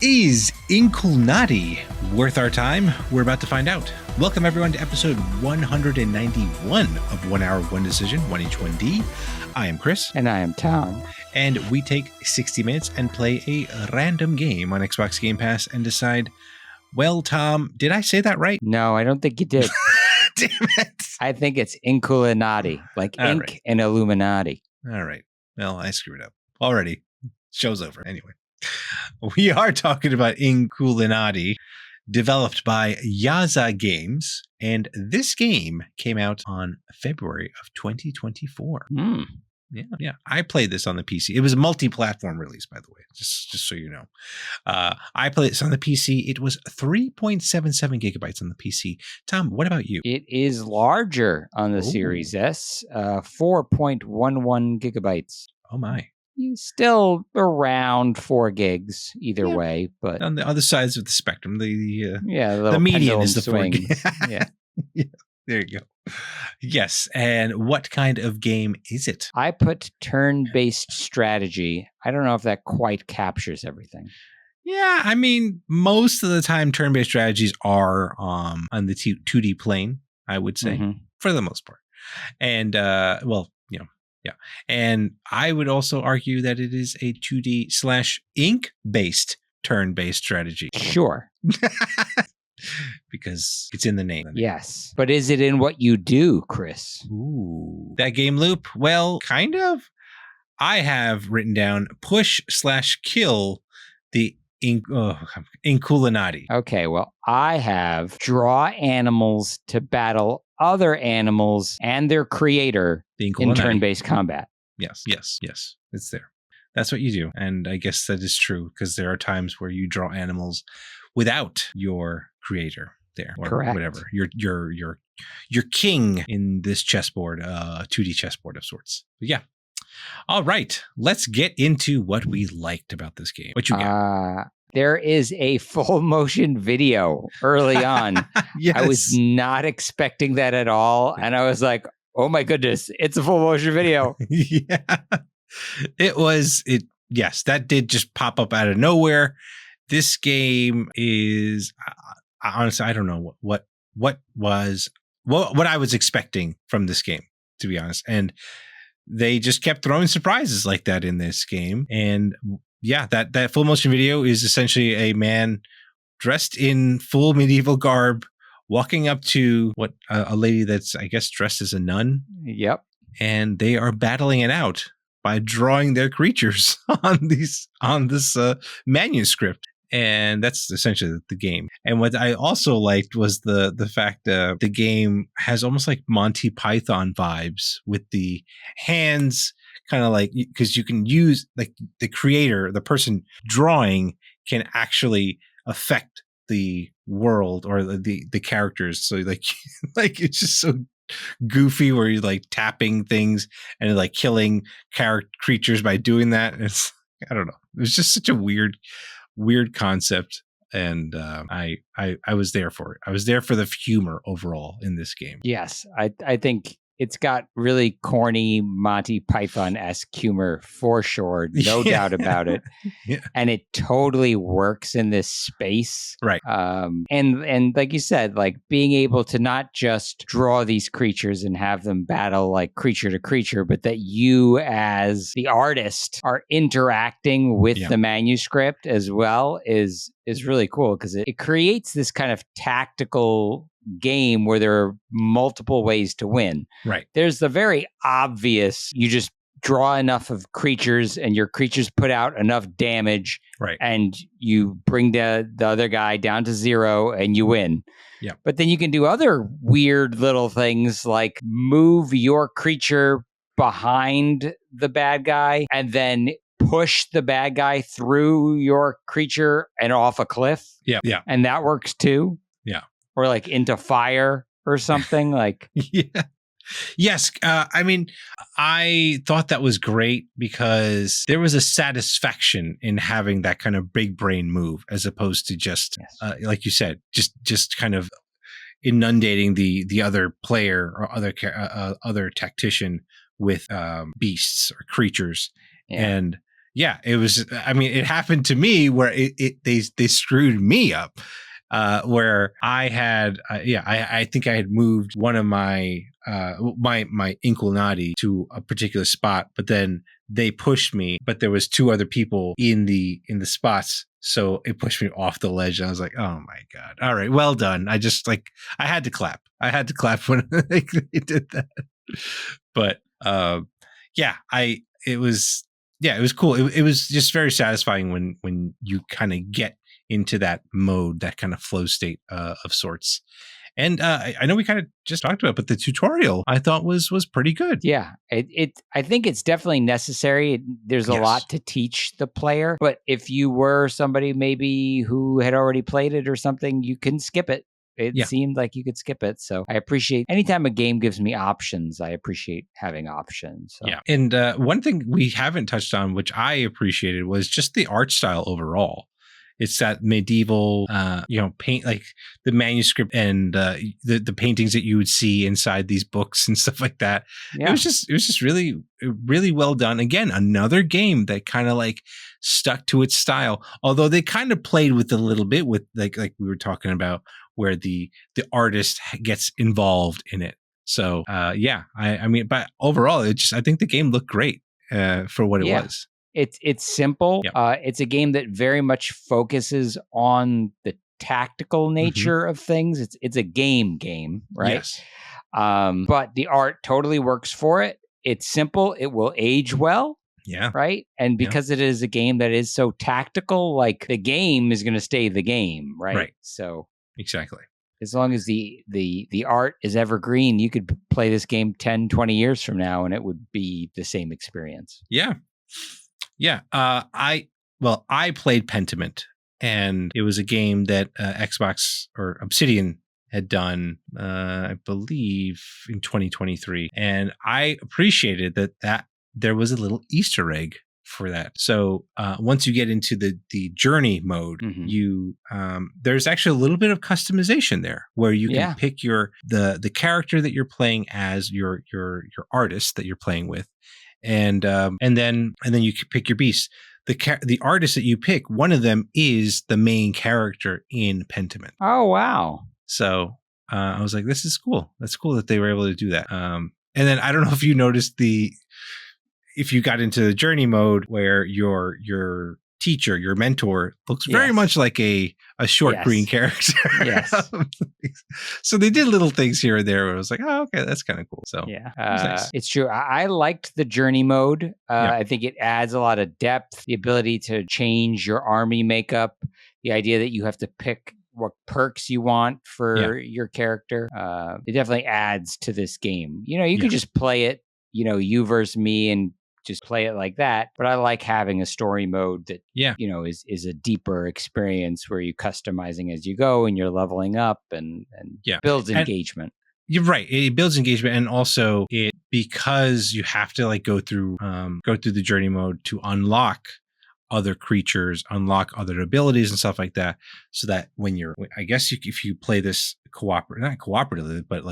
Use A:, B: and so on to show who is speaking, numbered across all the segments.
A: Is Inkulnati worth our time? We're about to find out. Welcome everyone to episode 191 of 1 Hour, 1 Decision, 1H1D. I am Chris.
B: And I am Tom.
A: And we take 60 minutes and play a random game on Xbox Game Pass and decide, well, Tom, did I say that right?
B: No, I don't think you did.
A: Damn it.
B: I think it's Inkulnati, like
A: All
B: ink
A: right.
B: and Illuminati.
A: All right. Well, I screwed up. Already. Show's over. Anyway. We are talking about Inkulnati, developed by Yaza Games, and this game came out on February of 2024. Yeah. I played this on the PC. It was a multi-platform release, by the way, just so you know. I played this on the PC. It was 3.77 gigabytes on the PC. Tom, what about you?
B: It is larger on the Series S, 4.11 gigabytes.
A: Oh my.
B: Still around 4 gigs either way, but
A: on the other sides of the spectrum, the
B: median
A: is the
B: swing.
A: Yeah. There you go. Yes. And what kind of game is it?
B: I put turn-based strategy. I don't know if that quite captures everything.
A: Yeah, I mean, most of the time, turn-based strategies are on the 2D plane, I would say, for the most part. And, yeah. And I would also argue that it is a 2D/ink-based turn-based strategy.
B: Sure.
A: Because it's in the name.
B: Yes. But is it in what you do, Chris?
A: Ooh. That game loop? Well, kind of. I have written down push/kill the Inkulnati.
B: Okay, well, I have draw animals to battle other animals and their creator in turn-based combat.
A: Yes. It's there. That's what you do. And I guess that is true because there are times where you draw animals without your creator there. Or
B: correct.
A: Whatever. Your king in this chessboard, 2D chessboard of sorts. But yeah. All right. Let's get into what we liked about this game. What you got?
B: There is a full motion video early on.
A: Yes.
B: I was not expecting that at all. And I was like, oh my goodness, it's a full motion video.
A: Yeah. Yes, that did just pop up out of nowhere. This game is, honestly, I don't know what I was expecting from this game, to be honest. And they just kept throwing surprises like that in this game. And yeah, that full motion video is essentially a man dressed in full medieval garb walking up to a lady that's, I guess, dressed as a nun.
B: Yep.
A: And they are battling it out by drawing their creatures on this manuscript. And that's essentially the game. And what I also liked was the fact that the game has almost like Monty Python vibes with the hands, kind of like, because you can use like the creator, the person drawing can actually affect the world or the characters. So like it's just so goofy where you're like tapping things and like killing creatures by doing that. And it's, I don't know. It was just such a weird concept. And I was there for it. I was there for the humor overall in this game.
B: Yes, I think it's got really corny Monty Python-esque humor for sure, no doubt about it.
A: Yeah.
B: And it totally works in this space.
A: Right.
B: And like you said, like being able to not just draw these creatures and have them battle like creature to creature, but that you as the artist are interacting with the manuscript as well is really cool because it creates this kind of tactical game where there are multiple ways to win.
A: Right.
B: There's the very obvious, you just draw enough of creatures and your creatures put out enough damage.
A: Right.
B: And you bring the other guy down to 0 and you win.
A: Yeah.
B: But then you can do other weird little things like move your creature behind the bad guy and then push the bad guy through your creature and off a cliff.
A: Yeah. Yeah.
B: And that works too.
A: Yeah.
B: Or like into fire or something like.
A: Yeah. Yes. I mean, I thought that was great because there was a satisfaction in having that kind of big brain move as opposed to just, like you said, just kind of inundating the other player or other tactician with beasts or creatures. Yeah. And yeah, it was. I mean, it happened to me where they screwed me up. Where I had, I think I had moved one of my my Inkulnati to a particular spot, but then they pushed me. But there was two other people in the spots, so it pushed me off the ledge. And I was like, oh my god! All right, well done. I just I had to clap. I had to clap when they did that. But yeah, it was cool. It was just very satisfying when you kind of get into that mode, that kind of flow state of sorts. And I know we kind of just talked about it, but the tutorial I thought was pretty good.
B: Yeah, I think it's definitely necessary. There's a lot to teach the player, but if you were somebody maybe who had already played it or something, you can skip it. It seemed like you could skip it. So I appreciate anytime a game gives me options, I appreciate having options. So.
A: Yeah. And one thing we haven't touched on, which I appreciated, was just the art style overall. It's that medieval, paint, like the manuscript and the paintings that you would see inside these books and stuff like that. Yeah. It was just really, really well done. Again, another game that kind of like stuck to its style, although they kind of played with a little bit with like we were talking about, where the artist gets involved in it. So I mean, but overall, I think the game looked great for what it was.
B: It's simple. Yep. It's a game that very much focuses on the tactical nature of things. It's a game, right?
A: Yes.
B: But the art totally works for it. It's simple. It will age well.
A: Yeah.
B: Right. And because it is a game that is so tactical, like the game is going to stay the game. Right.
A: Right.
B: So
A: exactly.
B: As long as the art is evergreen, you could play this game 10, 20 years from now and it would be the same experience.
A: Yeah. Yeah. I played Pentiment, and it was a game that Xbox or Obsidian had done, I believe, in 2023. And I appreciated that there was a little Easter egg for that. So once you get into the journey mode, you there's actually a little bit of customization there, where you can pick the character that you're playing as, your artist that you're playing with. And then you can pick your beast. The artist that you pick, one of them is the main character in Pentiment.
B: Oh wow!
A: So I was like, this is cool. That's cool that they were able to do that. And then I don't know if you noticed if you got into the journey mode, where your teacher, your mentor, looks very much like a short green character.
B: Yes.
A: So they did little things here and there where I was like, oh, okay, that's kind of cool. So
B: nice. It's true. I liked the journey mode. I think it adds a lot of depth, the ability to change your army makeup, the idea that you have to pick what perks you want for your character. It definitely adds to this game. You can just play it, you versus me, and just play it like that. But I like having a story mode that, is a deeper experience where you're customizing as you go and you're leveling up and builds engagement.
A: You're right. It builds engagement, and also because you have to go through the journey mode to unlock other creatures, unlock other abilities and stuff like that. So that if you play this not cooperatively, but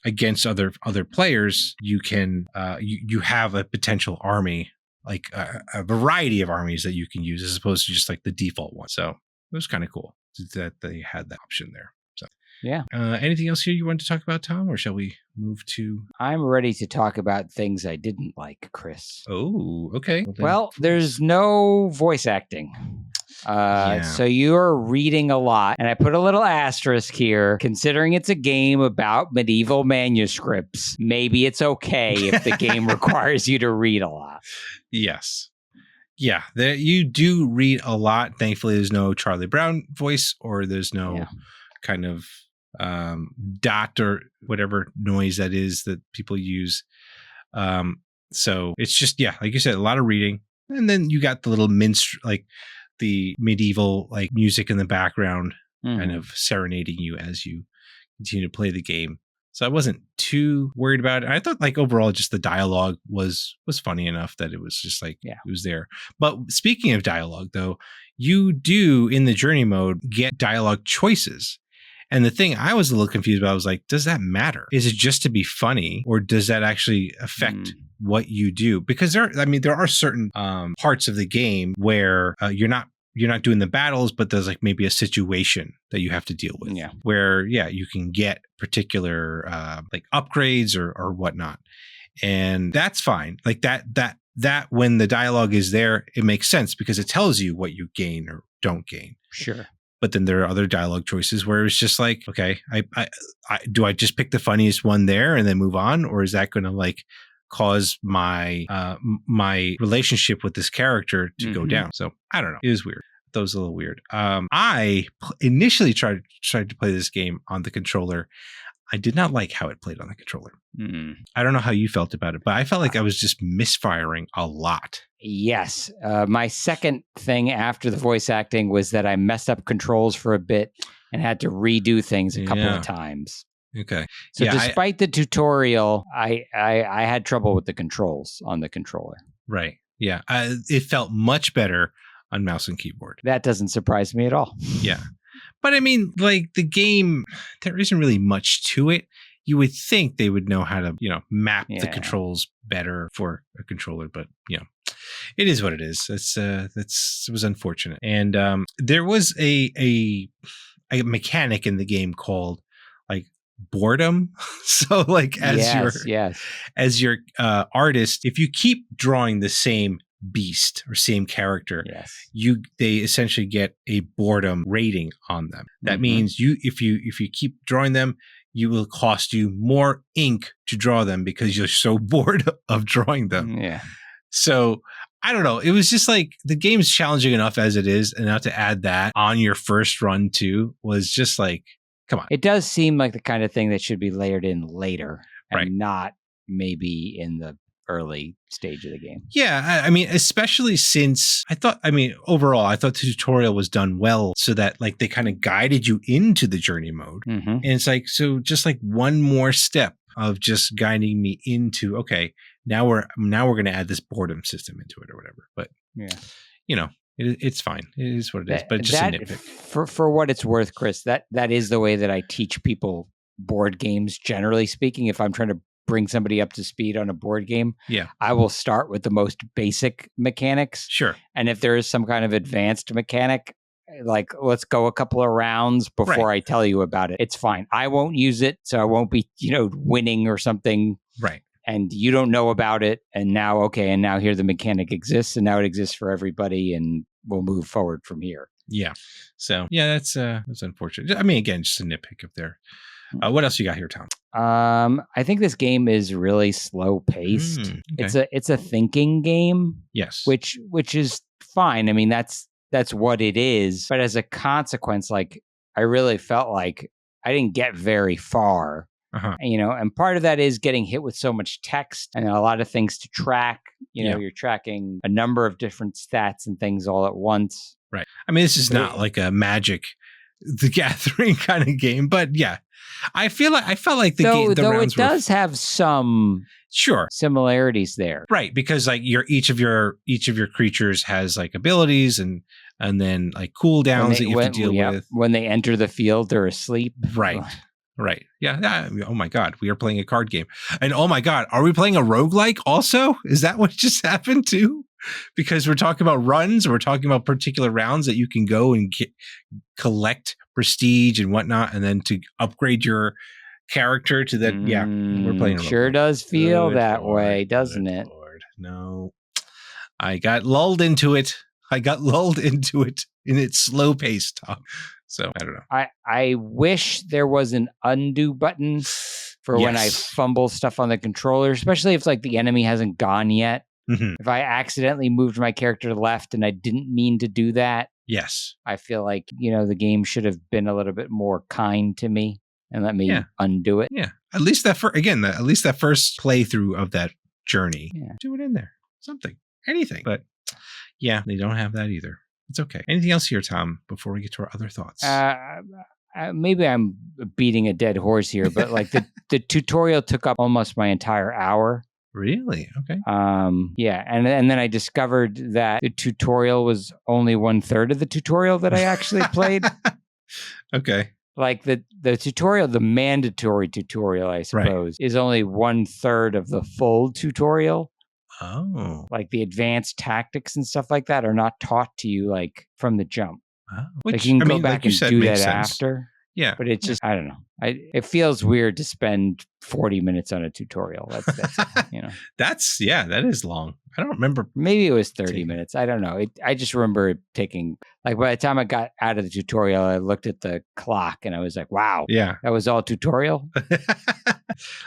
A: against other players, you can you have a potential army, a variety of armies that you can use, as opposed to just the default one. So it was kind of cool that they had that option there. So anything else here you wanted to talk about, Tom, or shall we move to?
B: I'm ready to talk about things I didn't like, Chris.
A: Oh, okay.
B: Well, there's no voice acting. So you're reading a lot, and I put a little asterisk here, considering it's a game about medieval manuscripts. Maybe it's okay if the game requires you to read a lot.
A: Yes. Yeah, you do read a lot. Thankfully, there's no Charlie Brown voice, or there's no kind of dot or whatever noise that is that people use. So it's just, like you said, a lot of reading. And then you got the little the medieval music in the background, kind of serenading you as you continue to play the game. So I wasn't too worried about it. I thought overall just the dialogue was funny enough that it was just it was there. But speaking of dialogue, though, you do in the journey mode get dialogue choices. And the thing I was a little confused about was does that matter? Is it just to be funny, or does that actually affect what you do, because there are certain parts of the game where you're not doing the battles, but there's like maybe a situation that you have to deal with, where you can get particular like upgrades or whatnot, and that's fine. Like that when the dialogue is there, it makes sense because it tells you what you gain or don't gain.
B: Sure.
A: But then there are other dialogue choices where it's just like, okay, do I just pick the funniest one there and then move on, or is that going to like cause my my relationship with this character to go down? So I don't know. It was weird. That was a little weird. I initially tried to play this game on the controller. I did not like how it played on the controller. I don't know how you felt about it, but I felt like I was just misfiring a lot.
B: Yes. My second thing after the voice acting was that I messed up controls for a bit and had to redo things a couple of times.
A: Okay.
B: So despite the tutorial, I had trouble with the controls on the controller.
A: Right. Yeah. It felt much better on mouse and keyboard.
B: That doesn't surprise me at all.
A: Yeah. But I mean, like the game, there isn't really much to it. You would think they would know how to, map the controls better for a controller, but it is what it is. It was unfortunate. And there was a mechanic in the game called like boredom. So like as your artist, if you keep drawing the same beast or same character, they essentially get a boredom rating on them. That means if you keep drawing them, you will cost you more ink to draw them because you're so bored of drawing them.
B: Yeah.
A: So I don't know. It was just like the game's challenging enough as it is, and now to add that on your first run too was just like, come on.
B: It does seem like the kind of thing that should be layered in later, and not maybe in the early stage of the game.
A: Yeah, I mean, especially since overall, I thought the tutorial was done well so that like they kind of guided you into the journey mode. And it's like, so just like one more step of just guiding me into, okay, now we're going to add this boredom system into it or whatever. But it's fine. It is what it is, but it's just a nitpick.
B: For what it's worth, Chris, that is the way that I teach people board games, generally speaking. If I'm trying to bring somebody up to speed on a board game, I will start with the most basic mechanics.
A: Sure.
B: And if there is some kind of advanced mechanic, like let's go a couple of rounds before I tell you about it. It's fine. I won't use it, so I won't be, winning or something.
A: Right.
B: And you don't know about it. And now here the mechanic exists, and now it exists for everybody, and we'll move forward from here.
A: Yeah. So that's unfortunate. I mean, again, just a nitpick up there. What else you got here, Tom?
B: I think this game is really slow paced. Okay. It's a thinking game.
A: Yes.
B: Which is fine. I mean, that's what it is. But as a consequence, like I really felt like I didn't get very far. And part of that is getting hit with so much text and a lot of things to track. You're tracking a number of different stats and things all at once.
A: Right. I mean, this is not like a Magic the Gathering kind of game, but yeah. I felt like the game, the rounds
B: does have some
A: Sure.
B: Similarities there.
A: Right, because like each of your creatures has like abilities and then like cooldowns that you have to deal with.
B: When they enter the field, they're asleep.
A: Right. Right. Yeah. Oh my God. We are playing a card game. And oh my God, are we playing a roguelike also? Is that what just happened too? Because we're talking about runs, we're talking about particular rounds that you can go and collect prestige and whatnot, and then to upgrade your character to that. Yeah, we're playing.
B: Sure does feel that way, doesn't it?
A: Lord. No, I got lulled into it. In its slow pace, Tom. So I don't know.
B: I wish there was an undo button for when I fumble stuff on the controller, especially if like the enemy hasn't gone yet. Mm-hmm. If I accidentally moved my character to the left and I didn't mean to do that.
A: Yes.
B: I feel like, the game should have been a little bit more kind to me and let me undo it.
A: Yeah. At least that first playthrough of that journey. Yeah. Do it in there. Something. Anything. But yeah, they don't have that either. It's okay. Anything else here, Tom, before we get to our other thoughts?
B: Maybe I'm beating a dead horse here, but like the tutorial took up almost my entire hour.
A: Really? Okay.
B: Yeah. And then I discovered that the tutorial was only 1/3 of the tutorial that I actually played.
A: Okay.
B: Like the tutorial, the mandatory tutorial, I suppose, is only 1/3 of the full tutorial.
A: Oh.
B: Like the advanced tactics and stuff like that are not taught to you like from the jump.
A: Which,
B: like you can
A: I
B: go
A: mean,
B: back
A: like you
B: and
A: said,
B: do
A: makes
B: that
A: sense.
B: after.
A: Yeah.
B: But it's just, I don't know. It feels weird to spend 40 minutes on a tutorial. That's you know.
A: That is long. I don't remember.
B: Maybe it was 30 minutes. I don't know. I just remember it taking, like by the time I got out of the tutorial, I looked at the clock and I was like, wow.
A: Yeah.
B: That was all tutorial?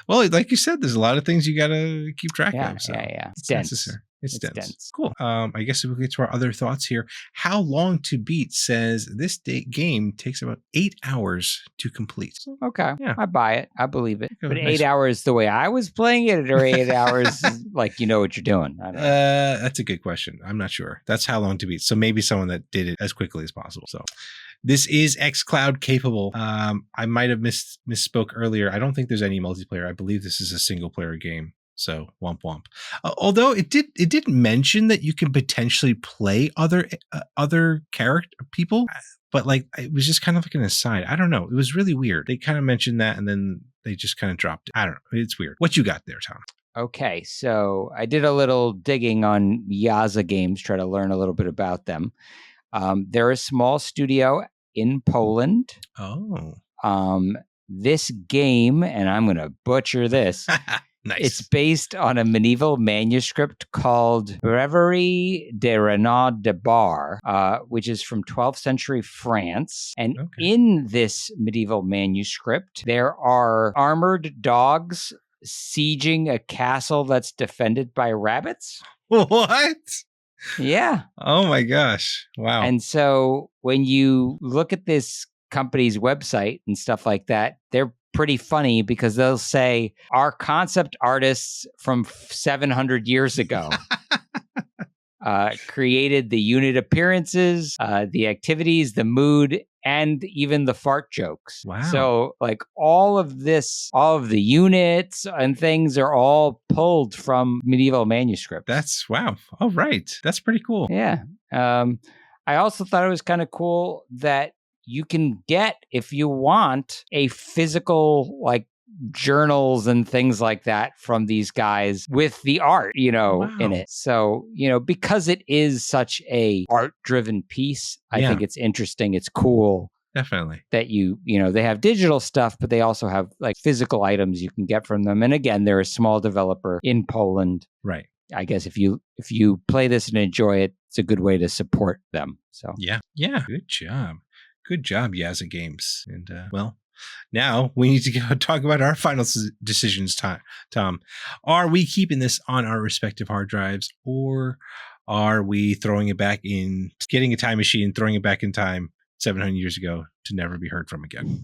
A: Well, like you said, there's a lot of things you got to keep track of. So
B: yeah.
A: It's necessary. It's dense. Cool. I guess we'll get to our other thoughts here. How long to beat says this game takes about 8 hours to complete.
B: Okay.
A: Yeah.
B: I buy it. I believe it. But
A: nice.
B: 8 hours the way I was playing it, or 8 hours like you know what you're doing? I don't know.
A: That's a good question. I'm not sure. That's how long to beat. So maybe someone that did it as quickly as possible. So this is xCloud capable. I might have misspoke earlier. I don't think there's any multiplayer. I believe this is a single player game. So womp womp. Although it did mention that you can potentially play other character people, but like it was just kind of like an aside. I don't know. It was really weird. They kind of mentioned that and then they just kind of dropped it. I don't know. It's weird. What you got there, Tom?
B: Okay, so I did a little digging on Yaza Games, try to learn a little bit about them. They're a small studio in Poland.
A: Oh.
B: This game, and I'm going to butcher this.
A: Nice.
B: It's based on a medieval manuscript called Breviary de Renaud de Bar, which is from 12th century France. And in this medieval manuscript, there are armored dogs sieging a castle that's defended by rabbits.
A: What?
B: Yeah.
A: Oh my gosh. Wow.
B: And so when you look at this company's website and stuff like that, they're pretty funny because they'll say our concept artists from 700 years ago created the unit appearances, the activities, the mood, and even the fart jokes.
A: Wow.
B: So like all of the units and things are all pulled from medieval manuscripts.
A: That's wow. All right. That's pretty cool.
B: Yeah. I also thought it was kind of cool that you can get, if you want, a physical like journals and things like that from these guys with the art, in it. So, because it is such a art-driven piece, I think it's interesting. It's cool.
A: Definitely.
B: That they have digital stuff, but they also have like physical items you can get from them. And again, they're a small developer in Poland.
A: Right.
B: I guess if you play this and enjoy it, it's a good way to support them. So
A: yeah. Good job. Good job, Yaza Games. And now we need to go talk about our final decisions, Tom. Are we keeping this on our respective hard drives, or are we throwing it back in, getting a time machine, throwing it back in time 700 years ago to never be heard from again?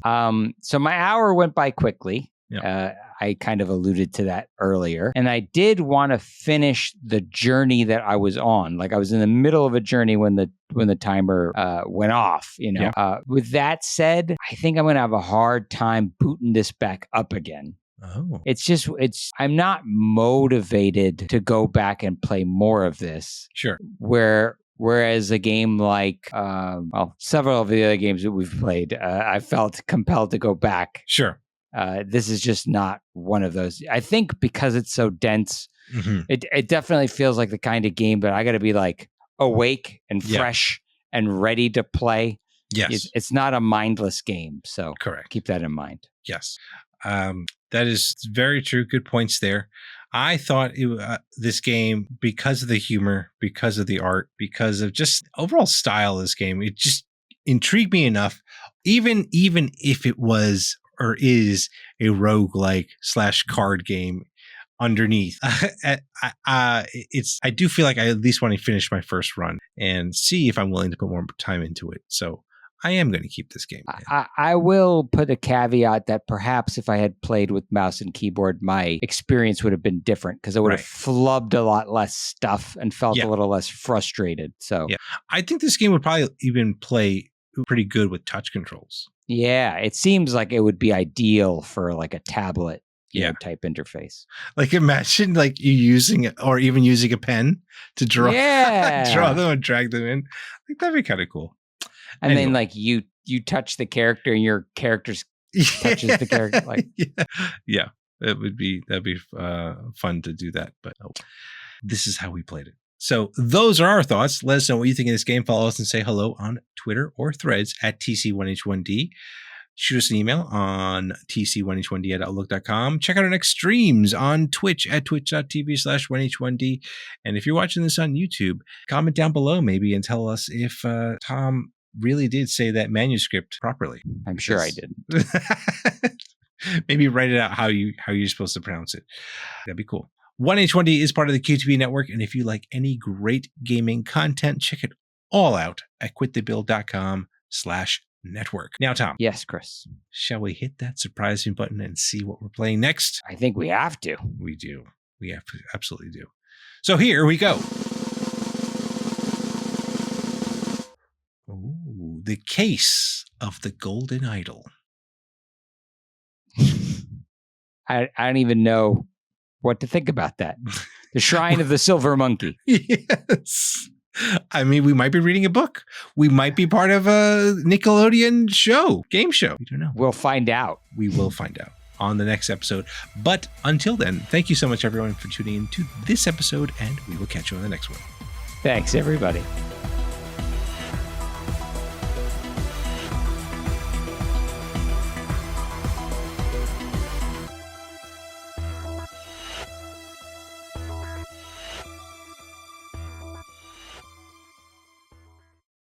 B: So my hour went by quickly.
A: Yeah.
B: I kind of alluded to that earlier. And I did want to finish the journey that I was on. Like I was in the middle of a journey when the timer went off, Yeah. With that said, I think I'm going to have a hard time booting this back up again.
A: Oh.
B: I'm not motivated to go back and play more of this.
A: Sure.
B: Whereas a game like, several of the other games that we've played, I felt compelled to go back.
A: Sure.
B: This is just not one of those. I think because it's so dense, it definitely feels like the kind of game that I got to be like awake and fresh and ready to play.
A: Yes.
B: It's not a mindless game. So
A: correct.
B: Keep that in mind.
A: Yes. That is very true. Good points there. I thought this game, because of the humor, because of the art, because of just overall style of this game, it just intrigued me enough, even if it was or is a roguelike / card game underneath. I do feel like I at least want to finish my first run and see if I'm willing to put more time into it. So I am going to keep this game.
B: I will put a caveat that perhaps if I had played with mouse and keyboard, my experience would have been different because I would have flubbed a lot less stuff and felt a little less frustrated. So
A: I think this game would probably even play pretty good with touch controls.
B: Yeah, it seems like it would be ideal for like a tablet type interface.
A: Like imagine like you using a pen to draw, draw them and drag them in. Like that'd be kind of cool.
B: And
A: Anyway.
B: then like you touch the character and your character's touches the character. Like,
A: yeah, that'd be fun to do that. But this is how we played it. So those are our thoughts. Let us know what you think of this game. Follow us and say hello on Twitter or Threads at TC1H1D. Shoot us an email on tc1h1d@outlook.com. Check out our next streams on Twitch at twitch.tv/1h1d. And if you're watching this on YouTube, comment down below maybe and tell us if Tom really did say that manuscript properly.
B: I'm sure I did.
A: Maybe write it out how you're supposed to pronounce it. That'd be cool. 1H1D is part of the QTV network, and if you like any great gaming content, check it all out at quitthebill.com/network. Now, Tom.
B: Yes, Chris.
A: Shall we hit that surprising button and see what we're playing next?
B: I think we have to.
A: We do. We absolutely do. So here we go. Ooh, The Case of the Golden Idol.
B: I don't even know what to think about that. The Shrine of the Silver Monkey.
A: Yes. I mean, we might be reading a book. We might be part of a Nickelodeon game show. We don't know.
B: We'll find out.
A: We will find out on the next episode. But until then, thank you so much, everyone, for tuning in to this episode, and we will catch you on the next one.
B: Thanks, everybody.